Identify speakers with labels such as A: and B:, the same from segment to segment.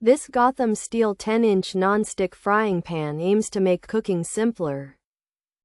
A: This Gotham Steel 10-inch non-stick frying pan aims to make cooking simpler.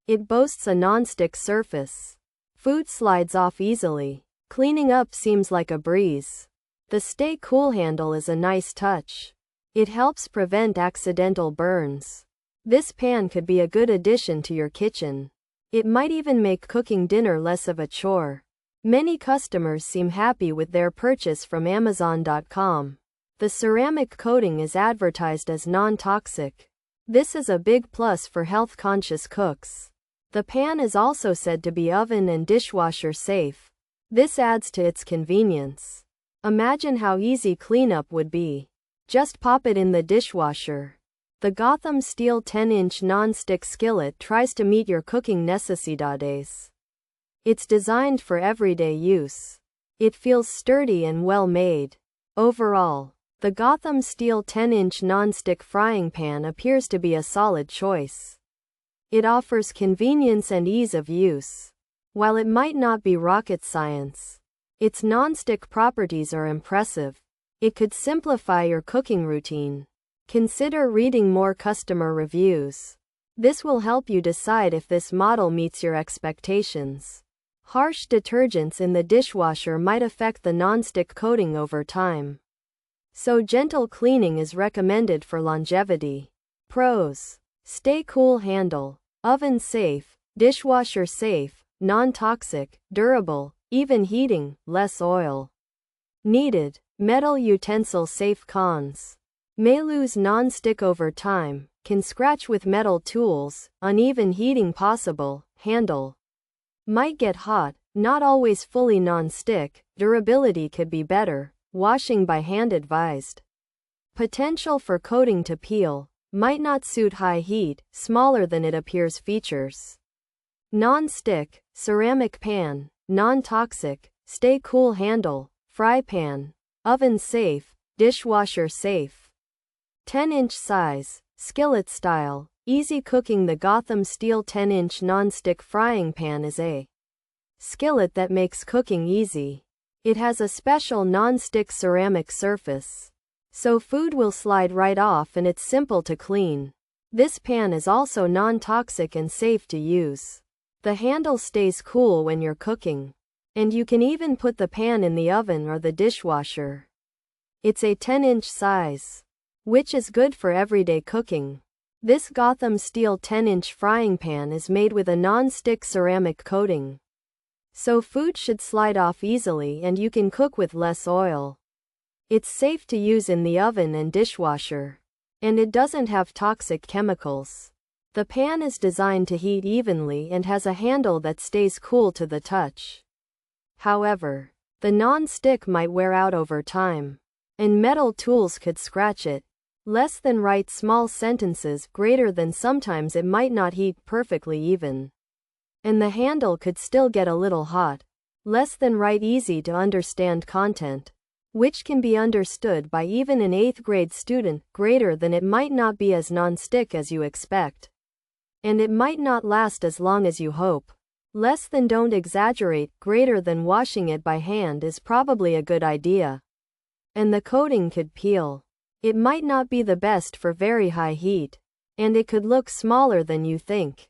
A: It boasts a non-stick surface. Food slides off easily. Cleaning up seems like a breeze. The Stay Cool handle is a nice touch. It helps prevent accidental burns. This pan could be a good addition to your kitchen. It might even make cooking dinner less of a chore. Many customers seem happy with their purchase from Amazon.com. The ceramic coating is advertised as non-toxic. This is a big plus for health-conscious cooks. The pan is also said to be oven and dishwasher safe. This adds to its convenience. Imagine how easy cleanup would be. Just pop it in the dishwasher. The Gotham Steel 10-inch non-stick skillet tries to meet your cooking necesidades. It's designed for everyday use. It feels sturdy and well made. Overall, the Gotham Steel 10-inch non-stick frying pan appears to be a solid choice. It offers convenience and ease of use. While it might not be rocket science, its non-stick properties are impressive. It could simplify your cooking routine. Consider reading more customer reviews. This will help you decide if this model meets your expectations. Harsh detergents in the dishwasher might affect the non-stick coating over time. So gentle cleaning is recommended for longevity. Pros: Stay Cool handle, oven safe, dishwasher safe, non-toxic, durable, even heating, less oil needed, metal utensil safe. Cons: may lose non-stick over time, can scratch with metal tools, uneven heating possible, handle might get hot, not always fully non-stick, durability could be better, washing by hand advised. Potential for coating to peel, might not suit high heat, smaller than it appears. Features: non-stick, ceramic pan, non-toxic, Stay Cool handle, fry pan, oven safe, dishwasher safe. 10-inch size, skillet style, easy cooking. The Gotham Steel 10-inch non-stick frying pan is a skillet that makes cooking easy. It has a special non-stick ceramic surface, so food will slide right off and it's simple to clean. This pan is also non-toxic and safe to use. The handle stays cool when you're cooking, and you can even put the pan in the oven or the dishwasher. It's a 10-inch size, which is good for everyday cooking. This Gotham Steel 10-inch frying pan is made with a non-stick ceramic coating, so food should slide off easily and you can cook with less oil. It's safe to use in the oven and dishwasher, and it doesn't have toxic chemicals. The pan is designed to heat evenly and has a handle that stays cool to the touch. However, the non-stick might wear out over time, and metal tools could scratch it. Less than right small sentences, greater than sometimes it might not heat perfectly even, and the handle could still get a little hot. Less than right easy to understand content, which can be understood by even an 8th grade student. Greater than it might not be as non-stick as you expect, and it might not last as long as you hope. Less than don't exaggerate. Greater than washing it by hand is probably a good idea, and the coating could peel. It might not be the best for very high heat, and it could look smaller than you think.